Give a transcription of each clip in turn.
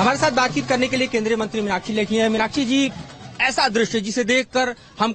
हमारे साथ बातचीत करने के लिए केंद्रीय मंत्री मीनाक्षी लेखी हैं। मीनाक्षी जी, ऐसा दृश्य जिसे देखकर हम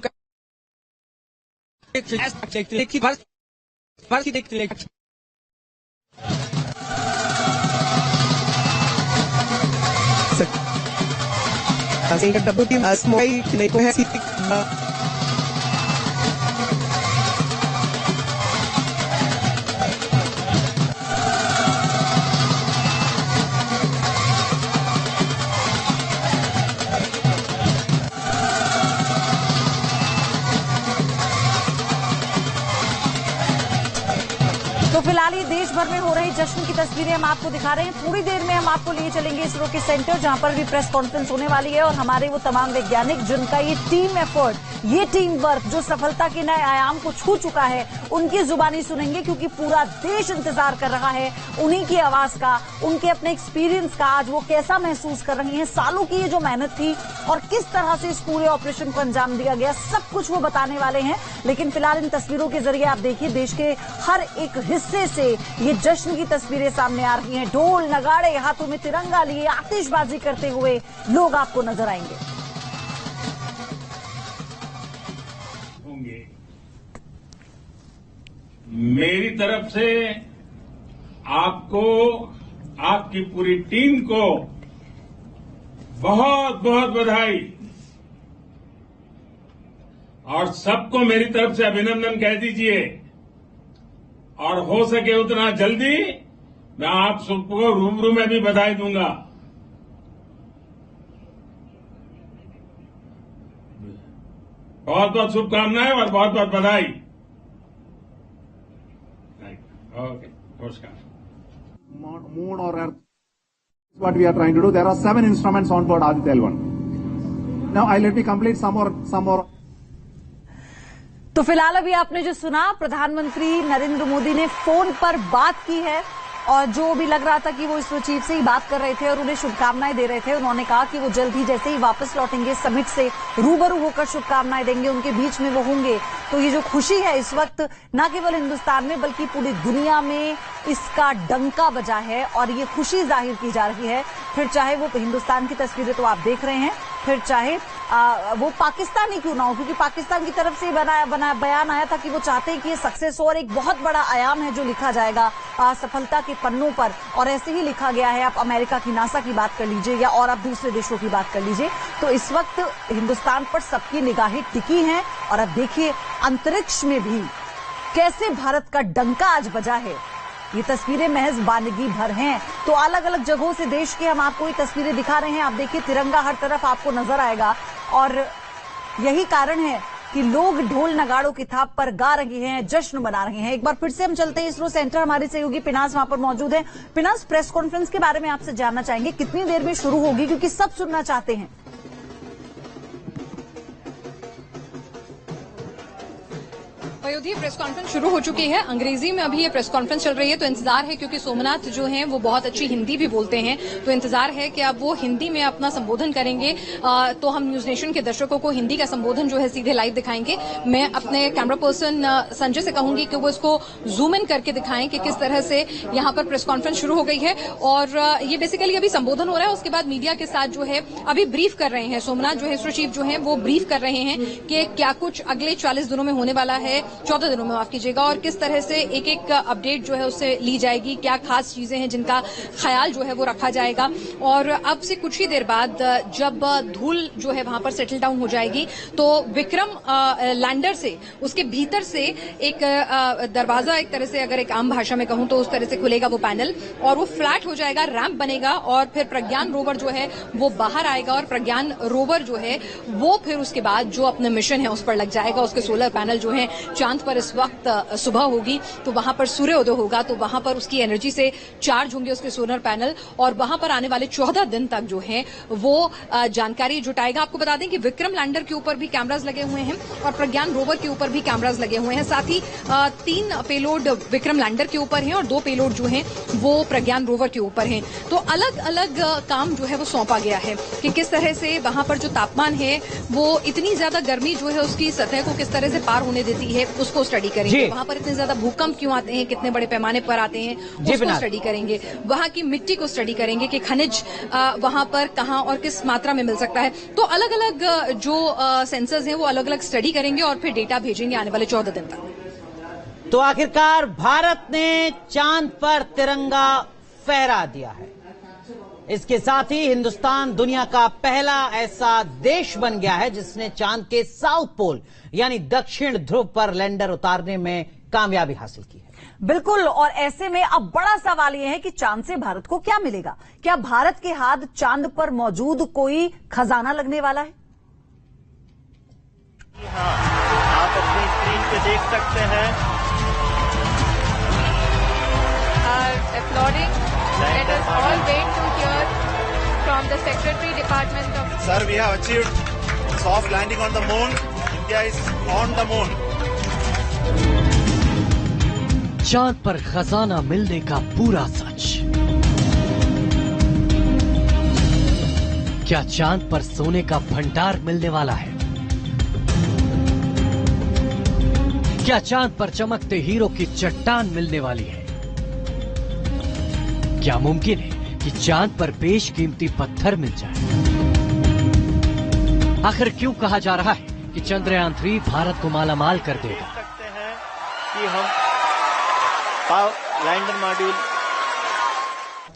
तो फिलहाल ये देश भर में हो रही जश्न की तस्वीरें हम आपको दिखा रहे हैं। थोड़ी देर में हम आपको लिए चलेंगे इसरो के सेंटर, जहां पर भी प्रेस कॉन्फ्रेंस होने वाली है और हमारे वो तमाम वैज्ञानिक जिनका ये टीम एफर्ट, ये टीम वर्क जो सफलता के नए आयाम को छू चुका है, उनकी जुबानी सुनेंगे, क्योंकि पूरा देश इंतजार कर रहा है उन्हीं की आवाज का, उनके अपने एक्सपीरियंस का। आज वो कैसा महसूस कर रही हैं, सालों की ये जो मेहनत थी और किस तरह से इस पूरे ऑपरेशन को अंजाम दिया गया, सब कुछ वो बताने वाले हैं। लेकिन फिलहाल इन तस्वीरों के जरिए आप देखिए, देश के हर एक हिस्से से ये जश्न की तस्वीरें सामने आ रही हैं। ढोल नगाड़े, हाथों में तिरंगा लिए आतिशबाजी करते हुए लोग आपको नजर आएंगे। मेरी तरफ से आपको, आपकी पूरी टीम को बहुत बहुत बधाई और सबको मेरी तरफ से अभिनंदन कह दीजिए। और हो सके उतना जल्दी मैं आप सबको रूबरू में भी बधाई दूंगा। बहुत बहुत शुभकामनाएं और बहुत बहुत बधाई। Okay, namaskar. Moon or Earth. What we are trying to do. There are 7 instruments on board Aditya L1. Now let me complete some more. तो फिलहाल अभी आपने जो सुना, प्रधानमंत्री नरेंद्र मोदी ने फोन पर बात की है और जो भी लग रहा था कि वो इसरो चीफ से ही बात कर रहे थे और उन्हें शुभकामनाएं दे रहे थे। उन्होंने कहा कि वो जल्द ही जैसे ही वापस लौटेंगे समिट से रूबरू होकर शुभकामनाएं देंगे, उनके बीच में वो होंगे। तो ये जो खुशी है इस वक्त न केवल हिंदुस्तान में बल्कि पूरी दुनिया में इसका डंका बजा है और ये खुशी जाहिर की जा रही है। फिर चाहे वो हिंदुस्तान की तस्वीरें तो आप देख रहे हैं, फिर चाहे वो पाकिस्तान ही क्यों ना हो, क्योंकि पाकिस्तान की तरफ से बयान आया था कि वो चाहते हैं कि ये सक्सेस हो और एक बहुत बड़ा आयाम है जो लिखा जाएगा सफलता के पन्नों पर। और ऐसे ही लिखा गया है। आप अमेरिका की नासा की बात कर लीजिए या और आप दूसरे देशों की बात कर लीजिए। तो इस वक्त हिंदुस्तान पर सबकी निगाहें टिकी हैं और अब देखिए अंतरिक्ष में भी कैसे भारत का डंका आज बजा है। ये तस्वीरें महज बानगी भर हैं। तो अलग अलग जगहों से देश के हम आपको ये तस्वीरें दिखा रहे हैं। आप देखिए तिरंगा हर तरफ आपको नजर आएगा और यही कारण है कि लोग ढोल नगाड़ों की थाप पर गा रहे हैं, जश्न मना रहे हैं। एक बार फिर से हम चलते हैं इसरो सेंटर, हमारे सहयोगी पिनास वहां पर मौजूद है। पिनास, प्रेस कॉन्फ्रेंस के बारे में आपसे जानना चाहेंगे, कितनी देर में शुरू होगी, क्योंकि सब सुनना चाहते हैं। अयोध्या प्रेस कॉन्फ्रेंस शुरू हो चुकी है। अंग्रेजी में अभी ये प्रेस कॉन्फ्रेंस चल रही है, तो इंतजार है, क्योंकि सोमनाथ जो हैं वो बहुत अच्छी हिंदी भी बोलते हैं, तो इंतजार है कि अब वो हिंदी में अपना संबोधन करेंगे। तो हम न्यूज नेशन के दर्शकों को हिंदी का संबोधन जो है सीधे लाइव दिखाएंगे। मैं अपने कैमरा पर्सन संजय से कहूंगी कि वो इसको जूम इन करके दिखाएं कि किस तरह से यहाँ पर प्रेस कॉन्फ्रेंस शुरू हो गई है। और ये बेसिकली अभी संबोधन हो रहा है, उसके बाद मीडिया के साथ जो है अभी ब्रीफ कर रहे हैं। सोमनाथ जो है इसरो चीफ जो है वो ब्रीफ कर रहे हैं कि क्या कुछ अगले 40 दिनों में होने वाला है, 14 दिनों में माफ कीजिएगा, और किस तरह से एक एक अपडेट जो है उससे ली जाएगी, क्या खास चीजें हैं जिनका ख्याल जो है वो रखा जाएगा। और अब से कुछ ही देर बाद जब धूल जो है वहां पर सेटल डाउन हो जाएगी तो विक्रम लैंडर से उसके भीतर से एक दरवाजा, एक तरह से अगर एक आम भाषा में कहूं तो उस तरह से खुलेगा वो पैनल और वो फ्लैट हो जाएगा, रैंप बनेगा और फिर प्रज्ञान रोवर जो है वो बाहर आएगा और प्रज्ञान रोवर जो है वो फिर उसके बाद जो अपना मिशन है उस पर लग जाएगा। उसके सोलर पैनल जो है चांद पर इस वक्त सुबह होगी तो वहां पर सूर्योदय होगा, तो वहां पर उसकी एनर्जी से चार्ज होंगे उसके सोलर पैनल और वहां पर आने वाले 14 दिन तक जो है वो जानकारी जुटाएगा। आपको बता दें कि विक्रम लैंडर के ऊपर भी कैमराज लगे हुए हैं और प्रज्ञान रोवर के ऊपर भी कैमराज लगे हुए हैं। साथ ही 3 पेलोड विक्रम लैंडर के ऊपर हैं और 2 पेलोड जो हैं वो प्रज्ञान रोवर के ऊपर हैं। तो अलग अलग काम जो है वो सौंपा गया है कि किस तरह से वहां पर जो तापमान है वो इतनी ज्यादा गर्मी जो है उसकी सतह को किस तरह से पार होने देती है, उसको स्टडी करेंगे। वहां पर इतने ज्यादा भूकंप क्यों आते हैं, कितने बड़े पैमाने पर आते हैं, उसको स्टडी करेंगे। वहां की मिट्टी को स्टडी करेंगे कि खनिज वहां पर कहां और किस मात्रा में मिल सकता है। तो अलग अलग जो सेंसर्स हैं वो अलग अलग स्टडी करेंगे और फिर डेटा भेजेंगे आने वाले 14 दिन तक। तो आखिरकार भारत ने चांद पर तिरंगा फहरा दिया है। इसके साथ ही हिंदुस्तान दुनिया का पहला ऐसा देश बन गया है जिसने चांद के साउथ पोल यानी दक्षिण ध्रुव पर लैंडर उतारने में कामयाबी हासिल की है। बिल्कुल, और ऐसे में अब बड़ा सवाल यह है कि चांद से भारत को क्या मिलेगा? क्या भारत के हाथ चांद पर मौजूद कोई खजाना लगने वाला है? हाँ, आप अपनी स्क्रीन पे देख सकते हैं। Applauding. Let us all wait to hear from the Secretary Department of... Sir, we have achieved soft landing on the moon. India is on the moon. चांद पर खजाना मिलने का पूरा सच। क्या चांद पर सोने का भंडार मिलने वाला है? क्या चांद पर चमकते हीरो की चट्टान मिलने वाली है? क्या मुमकिन है कि चांद पर बेशकीमती पत्थर मिल जाए? आखिर क्यों कहा जा रहा है कि चंद्रयान 3 भारत को मालामाल कर देगा? देख सकते हैं कि हम लैंडर मॉड्यूल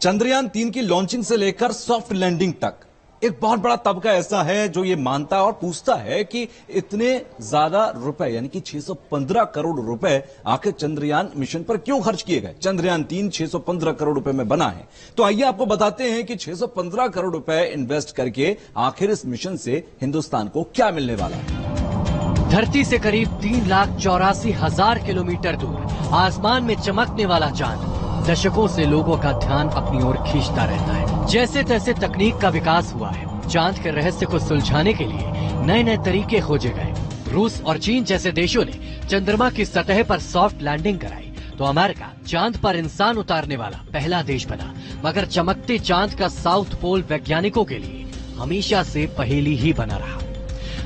चंद्रयान 3 की लॉन्चिंग से लेकर सॉफ्ट लैंडिंग तक एक बहुत बड़ा तबका ऐसा है जो ये मानता है और पूछता है कि इतने ज्यादा रुपए यानी कि 615 करोड़ रुपए आखिर चंद्रयान मिशन पर क्यों खर्च किए गए। चंद्रयान 3 615 करोड़ रुपए में बना है, तो आइए आपको बताते हैं कि 615 करोड़ रुपए इन्वेस्ट करके आखिर इस मिशन से हिंदुस्तान को क्या मिलने वाला है। धरती से करीब 3,84,000 किलोमीटर दूर आसमान में चमकने वाला चांद दशकों से लोगों का ध्यान अपनी ओर खींचता रहता है। जैसे तैसे तकनीक का विकास हुआ है। चांद के रहस्य को सुलझाने के लिए नए नए तरीके खोजे गए। रूस और चीन जैसे देशों ने चंद्रमा की सतह पर सॉफ्ट लैंडिंग कराई, तो अमेरिका चांद पर इंसान उतारने वाला पहला देश बना। मगर चमकते चांद का साउथ पोल वैज्ञानिकों के लिए हमेशा से पहेली ही बना रहा।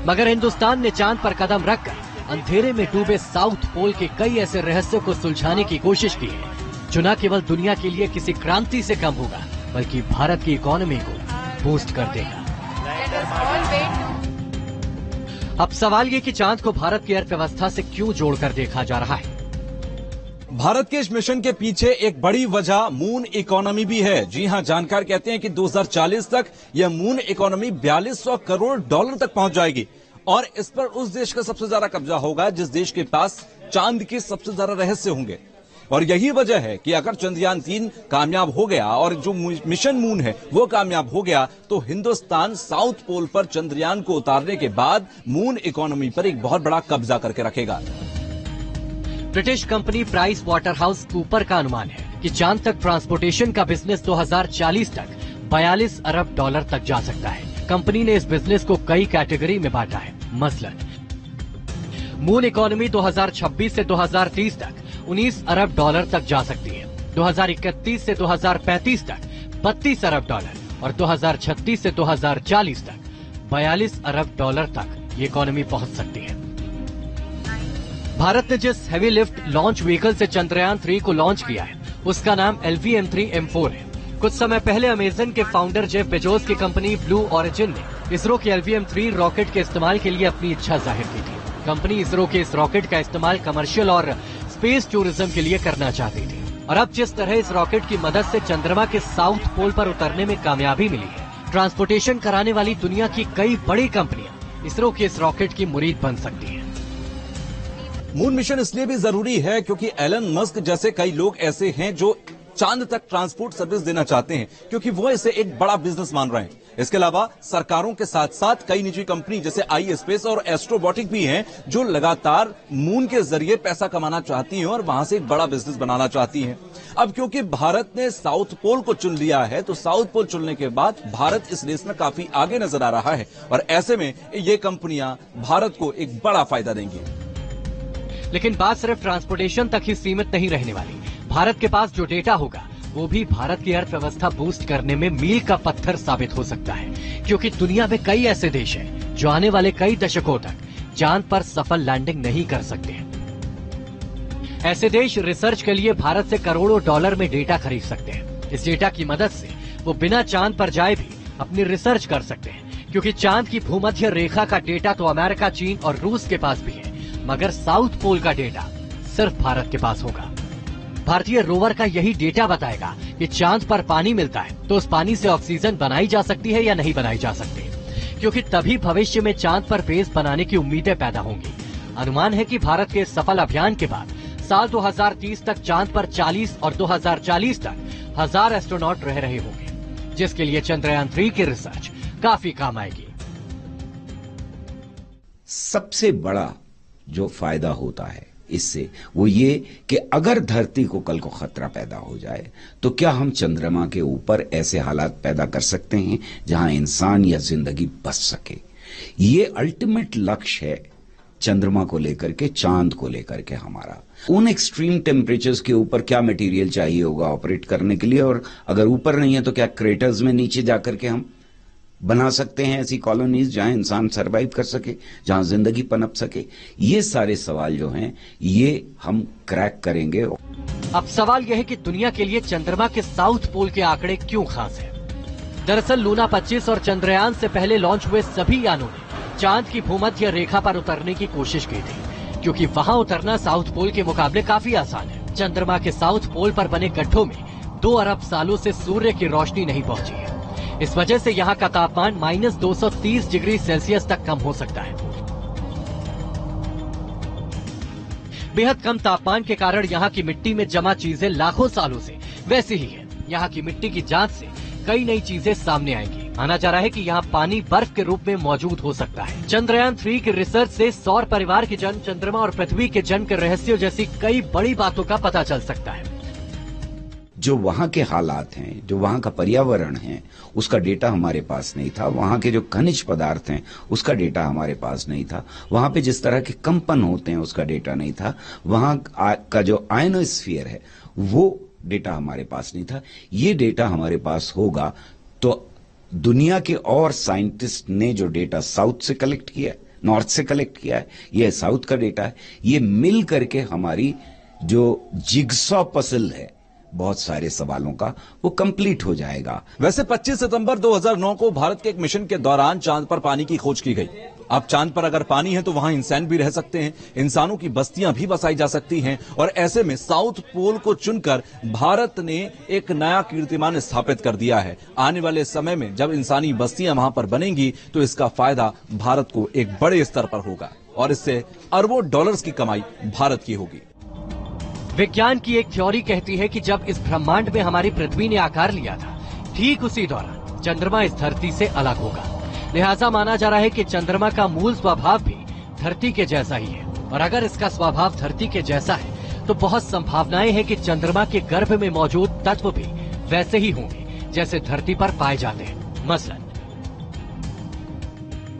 मगर हिंदुस्तान ने चांद पर कदम रखकर अंधेरे में डूबे साउथ पोल के कई ऐसे रहस्यों को सुलझाने की कोशिश की है जो न केवल दुनिया के लिए किसी क्रांति से कम होगा बल्कि भारत की इकोनॉमी को बूस्ट कर देगा। अब सवाल ये कि चांद को भारत की अर्थव्यवस्था से क्यों जोड़कर देखा जा रहा है। भारत के इस मिशन के पीछे एक बड़ी वजह मून इकोनॉमी भी है। जी हां, जानकार कहते हैं कि 2040 तक यह मून इकोनॉमी 4200 करोड़ डॉलर तक पहुंच जाएगी और इस पर उस देश का सबसे ज्यादा कब्जा होगा जिस देश के पास चांद के सबसे ज्यादा रहस्य होंगे। और यही वजह है कि अगर चंद्रयान 3 कामयाब हो गया और जो मिशन मून है वो कामयाब हो गया तो हिंदुस्तान साउथ पोल पर चंद्रयान को उतारने के बाद मून इकोनॉमी पर एक बहुत बड़ा कब्जा करके रखेगा। British company price Waterhouse Cooper का अनुमान है कि चांद तक ट्रांसपोर्टेशन का बिजनेस 2040 तक 42 अरब डॉलर तक जा सकता है। कंपनी ने इस बिजनेस को कई कैटेगरी में बांटा है। मसलन मून इकोनॉमी 2026 से 2030 तक 19 अरब डॉलर तक जा सकती है। 2031 से 2035 तक 32 अरब डॉलर और 2036 से 2040 तक 42 अरब डॉलर तक ये इकोनॉमी पहुंच सकती है। भारत ने जिस हेवी लिफ्ट लॉन्च व्हीकल से चंद्रयान 3 को लॉन्च किया है उसका नाम LVM-3M4 है। कुछ समय पहले अमेजन के फाउंडर जेफ बेजोस की कंपनी ब्लू ओरिजिन ने इसरो के LVM-3 रॉकेट के इस्तेमाल के लिए अपनी इच्छा जाहिर की थी। कंपनी इसरो के इस रॉकेट का इस्तेमाल कमर्शियल और स्पेस टूरिज्म के लिए करना चाहती थी और अब जिस तरह इस रॉकेट की मदद से चंद्रमा के साउथ पोल पर उतरने में कामयाबी मिली है, ट्रांसपोर्टेशन कराने वाली दुनिया की कई बड़ी कंपनियां इसरो के इस रॉकेट की मुरीद बन सकती हैं। मून मिशन इसलिए भी जरूरी है क्योंकि एलन मस्क जैसे कई लोग ऐसे हैं जो चांद तक ट्रांसपोर्ट सर्विस देना चाहते हैं क्योंकि वो इसे एक बड़ा बिजनेस मान रहे हैं। इसके अलावा सरकारों के साथ साथ कई निजी कंपनी जैसे iSpace और एस्ट्रोबॉटिक भी हैं जो लगातार मून के जरिए पैसा कमाना चाहती हैं और वहां से एक बड़ा बिजनेस बनाना चाहती हैं। अब क्योंकि भारत ने साउथ पोल को चुन लिया है तो साउथ पोल चुनने के बाद भारत इस रेस में काफी आगे नजर आ रहा है और ऐसे में ये कंपनियां भारत को एक बड़ा फायदा देंगी। लेकिन बात सिर्फ ट्रांसपोर्टेशन तक ही सीमित नहीं रहने वाली। भारत के पास जो डेटा होगा वो भी भारत की अर्थव्यवस्था बूस्ट करने में मील का पत्थर साबित हो सकता है क्योंकि दुनिया में कई ऐसे देश हैं जो आने वाले कई दशकों तक चांद पर सफल लैंडिंग नहीं कर सकते हैं। ऐसे देश रिसर्च के लिए भारत से करोड़ों डॉलर में डेटा खरीद सकते हैं। इस डेटा की मदद से वो बिना चांद पर जाए भी अपनी रिसर्च कर सकते हैं, क्योंकि चांद की भूमध्य रेखा का डेटा तो अमेरिका, चीन और रूस के पास भी है, मगर साउथ पोल का डेटा सिर्फ भारत के पास होगा। भारतीय रोवर का यही डेटा बताएगा कि चांद पर पानी मिलता है तो उस पानी से ऑक्सीजन बनाई जा सकती है या नहीं बनाई जा सकती, क्योंकि तभी भविष्य में चांद पर बेस बनाने की उम्मीदें पैदा होंगी। अनुमान है कि भारत के सफल अभियान के बाद साल 2030 तक चांद पर 40 और 2040 तक 1000 एस्ट्रोनॉट रह रहे होंगे, जिसके लिए चंद्रयान 3 की रिसर्च काफी काम आएगी। सबसे बड़ा जो फायदा होता है इससे वो ये कि अगर धरती को कल को खतरा पैदा हो जाए तो क्या हम चंद्रमा के ऊपर ऐसे हालात पैदा कर सकते हैं जहां इंसान या जिंदगी बच सके। ये अल्टीमेट लक्ष्य है चंद्रमा को लेकर के, चांद को लेकर के हमारा। उन एक्सट्रीम टेम्परेचर्स के ऊपर क्या मटेरियल चाहिए होगा ऑपरेट करने के लिए, और अगर ऊपर नहीं है तो क्या क्रेटर्स में नीचे जाकर के हम बना सकते हैं ऐसी कॉलोनीज जहां इंसान सरवाइव कर सके, जहां जिंदगी पनप सके। ये सारे सवाल जो हैं ये हम क्रैक करेंगे। अब सवाल यह है कि दुनिया के लिए चंद्रमा के साउथ पोल के आंकड़े क्यों खास हैं? दरअसल लूना 25 और चंद्रयान से पहले लॉन्च हुए सभी यानों ने चांद की भूमध्य रेखा पर उतरने की कोशिश की थी, क्योंकि वहां उतरना साउथ पोल के मुकाबले काफी आसान है। चंद्रमा के साउथ पोल पर बने गड्ढों में 2 अरब सालों से सूर्य की रोशनी नहीं पहुंची है। इस वजह से यहाँ का तापमान -230 डिग्री सेल्सियस तक कम हो सकता है। बेहद कम तापमान के कारण यहाँ की मिट्टी में जमा चीजें लाखों सालों से वैसी ही है। यहाँ की मिट्टी की जांच से कई नई चीजें सामने आएंगी। माना जा रहा है कि यहाँ पानी बर्फ के रूप में मौजूद हो सकता है। चंद्रयान 3 की रिसर्च से सौर परिवार के जन्म, चंद्रमा और पृथ्वी के जन्म के रहस्यों जैसी कई बड़ी बातों का पता चल सकता है। जो वहां के हालात हैं, जो वहां का पर्यावरण है, उसका डेटा हमारे पास नहीं था। वहां के जो खनिज पदार्थ हैं उसका डेटा हमारे पास नहीं था। वहां पे जिस तरह के कंपन होते हैं उसका डेटा नहीं था। वहां का जो आयनोस्फीयर है वो डेटा हमारे पास नहीं था। ये डेटा हमारे पास होगा तो दुनिया के और साइंटिस्ट ने जो डेटा साउथ से कलेक्ट किया है, नॉर्थ से कलेक्ट किया है, ये साउथ का डेटा है, ये मिल करके हमारी जो जिगसॉ पजल है बहुत सारे सवालों का वो कंप्लीट हो जाएगा। वैसे 25 सितंबर 2009 को भारत के एक मिशन के दौरान चांद पर पानी की खोज की गई। अब चांद पर अगर पानी है तो वहां इंसान भी रह सकते हैं, इंसानों की बस्तियां भी बसाई जा सकती हैं, और ऐसे में साउथ पोल को चुनकर भारत ने एक नया कीर्तिमान स्थापित कर दिया है। आने वाले समय में जब इंसानी बस्तियां वहां पर बनेंगी तो इसका फायदा भारत को एक बड़े स्तर पर होगा और इससे अरबों डॉलर्स की कमाई भारत की होगी। विज्ञान की एक थ्योरी कहती है कि जब इस ब्रह्मांड में हमारी पृथ्वी ने आकार लिया था, ठीक उसी दौरान चंद्रमा इस धरती से अलग होगा। लिहाजा माना जा रहा है कि चंद्रमा का मूल स्वभाव भी धरती के जैसा ही है, और अगर इसका स्वभाव धरती के जैसा है तो बहुत संभावनाएं हैं कि चंद्रमा के गर्भ में मौजूद तत्व भी वैसे ही होंगे जैसे धरती पर पाए जाते हैं। मसलन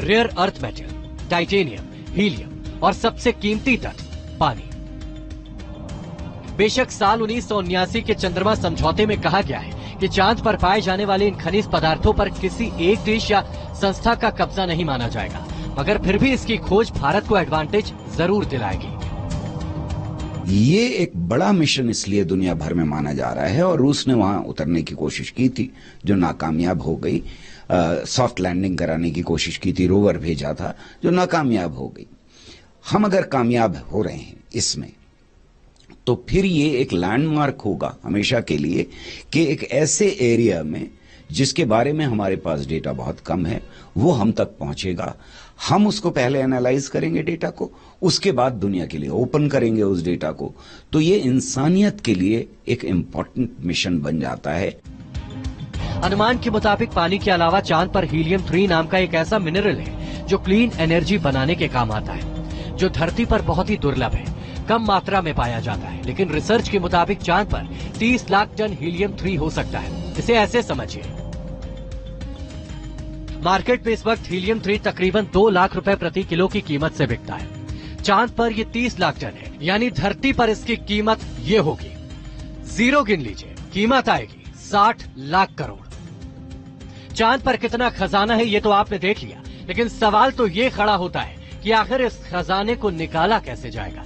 rare earth metal, titanium, helium और सबसे कीमती तत्व पानी। बेशक साल 1979 के चंद्रमा समझौते में कहा गया है कि चांद पर पाए जाने वाले इन खनिज पदार्थों पर किसी एक देश या संस्था का कब्जा नहीं माना जाएगा, मगर फिर भी इसकी खोज भारत को एडवांटेज जरूर दिलाएगी। ये एक बड़ा मिशन इसलिए दुनिया भर में माना जा रहा है, और रूस ने वहां उतरने की कोशिश की थी जो नाकामयाब हो गई। सॉफ्ट लैंडिंग कराने की कोशिश की थी, रोवर भेजा था जो नाकामयाब हो गई। हम अगर कामयाब हो रहे हैं इसमें तो फिर ये एक लैंडमार्क होगा हमेशा के लिए कि एक ऐसे एरिया में जिसके बारे में हमारे पास डेटा बहुत कम है वो हम तक पहुंचेगा। हम उसको पहले एनालाइज करेंगे डेटा को, उसके बाद दुनिया के लिए ओपन करेंगे उस डेटा को। तो ये इंसानियत के लिए एक इंपॉर्टेंट मिशन बन जाता है। अनुमान के मुताबिक पानी के अलावा चांद पर हीलियम 3 नाम का एक ऐसा मिनरल है जो क्लीन एनर्जी बनाने के काम आता है, जो धरती पर बहुत ही दुर्लभ है, कम मात्रा में पाया जाता है। लेकिन रिसर्च के मुताबिक चांद पर 30 लाख टन हीलियम 3 हो सकता है। इसे ऐसे समझिए, मार्केट में इस वक्त हीलियम 3 तकरीबन 2 लाख रुपए प्रति किलो की कीमत से बिकता है। चांद पर ये 30 लाख टन है, यानी धरती पर इसकी कीमत ये होगी, जीरो गिन लीजिए, कीमत आएगी 60 लाख करोड़। चांद पर कितना खजाना है ये तो आपने देख लिया, लेकिन सवाल तो ये खड़ा होता है कि आखिर इस खजाने को निकाला कैसे जाएगा।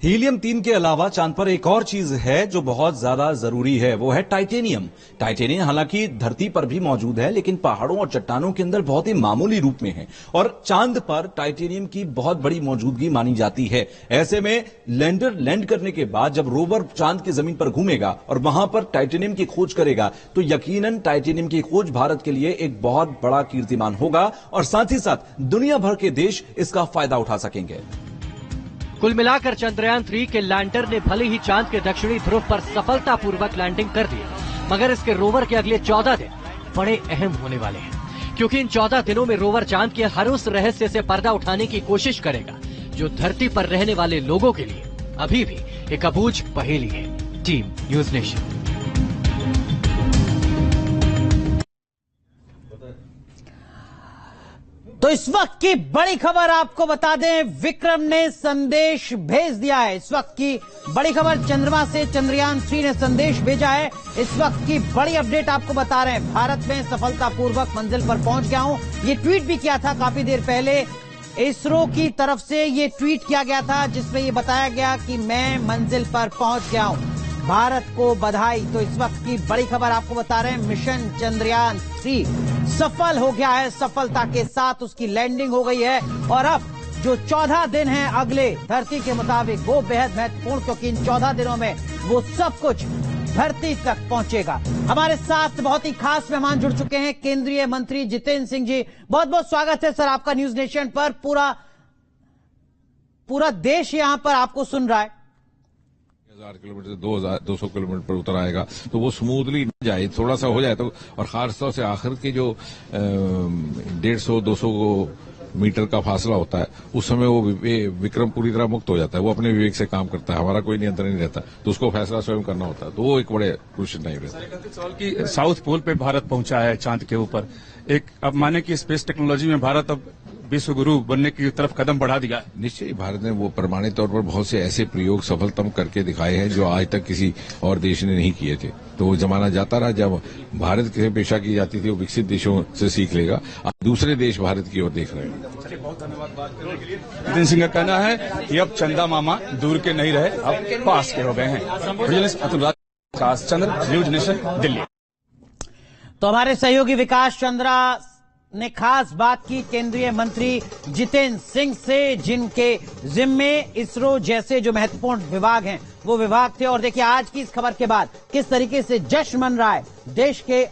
हीलियम 3 के अलावा चांद पर एक और चीज है जो बहुत ज्यादा जरूरी है, वो है टाइटेनियम। टाइटेनियम हालांकि धरती पर भी मौजूद है, लेकिन पहाड़ों और चट्टानों के अंदर बहुत ही मामूली रूप में है और चांद पर टाइटेनियम की बहुत बड़ी मौजूदगी मानी जाती है। ऐसे में लैंडर लैंड करने के बाद जब रोवर चांद की जमीन पर घूमेगा और वहां पर टाइटेनियम की खोज करेगा तो यकीनन टाइटेनियम की खोज भारत के लिए एक बहुत बड़ा कीर्तिमान होगा और साथ ही साथ दुनिया भर के देश इसका फायदा उठा सकेंगे। कुल मिलाकर चंद्रयान 3 के लैंडर ने भले ही चांद के दक्षिणी ध्रुव पर सफलतापूर्वक लैंडिंग कर दी, मगर इसके रोवर के अगले 14 दिन बड़े अहम होने वाले हैं, क्योंकि इन 14 दिनों में रोवर चांद के हर उस रहस्य से पर्दा उठाने की कोशिश करेगा जो धरती पर रहने वाले लोगों के लिए अभी भी एक अबूझ पहेली है। Team news nation. तो इस वक्त की बड़ी खबर आपको बता दें, विक्रम ने संदेश भेज दिया है। इस वक्त की बड़ी खबर, चंद्रमा से चंद्रयान 3 ने संदेश भेजा है। इस वक्त की बड़ी अपडेट आपको बता रहे हैं, भारत में सफलतापूर्वक मंजिल पर पहुंच गया हूं। ये ट्वीट भी किया था काफी देर पहले, इसरो की तरफ से ये ट्वीट किया गया था जिसमें ये बताया गया कि मैं मंजिल पर पहुंच गया हूं, भारत को बधाई। तो इस वक्त की बड़ी खबर आपको बता रहे हैं, मिशन चंद्रयान 3 सफल हो गया है, सफलता के साथ उसकी लैंडिंग हो गई है और अब जो 14 दिन हैं अगले धरती के मुताबिक वो बेहद महत्वपूर्ण, क्योंकि इन 14 दिनों में वो सब कुछ धरती तक पहुंचेगा। हमारे साथ बहुत ही खास मेहमान जुड़ चुके हैं, केंद्रीय मंत्री जितेंद्र सिंह जी। बहुत बहुत स्वागत है सर आपका न्यूज नेशन पर। पूरा देश यहां पर आपको सुन रहा है। 1000 किलोमीटर से 2200 किलोमीटर पर उतर आएगा तो वो स्मूथली जाए, थोड़ा सा हो जाए तो, और खासतौर से आखिर के जो 150-200 मीटर का फासला होता है उस समय वो विक्रम पूरी तरह मुक्त हो जाता है, वो अपने विवेक से काम करता है, हमारा कोई नियंत्रण नहीं रहता, तो उसको फैसला स्वयं करना होता है, तो वो एक बड़े क्वेश्चन नहीं रहता। सवाल की साउथ पोल पे भारत पहुंचा है चांद के ऊपर, एक अब माने कि स्पेस टेक्नोलॉजी में भारत अब विश्व गुरु बनने की तरफ कदम बढ़ा दिया। निश्चय भारत ने वो प्रमाणित तौर पर बहुत से ऐसे प्रयोग सफलतम करके दिखाए हैं जो आज तक किसी और देश ने नहीं किए थे। तो वो जमाना जाता रहा जब भारत की पेशा की जाती थी, वो विकसित देशों से सीख लेगा, अब दूसरे देश भारत की ओर देख रहे हैं। चलिए, बहुत धन्यवाद बात करने के लिए। जितेंद्र सिंह का कहना है कि अब चंदा मामा दूर के नहीं रहे, अब पास के हो गए हैं। विकास चंद्र, न्यूज नेशन, दिल्ली। तो हमारे सहयोगी विकास चंद्रा ने खास बात की केंद्रीय मंत्री जितेंद्र सिंह से, जिनके जिम्मे इसरो जैसे जो महत्वपूर्ण विभाग हैं वो विभाग थे। और देखिए आज की इस खबर के बाद किस तरीके से जश्न मन रहा है देश के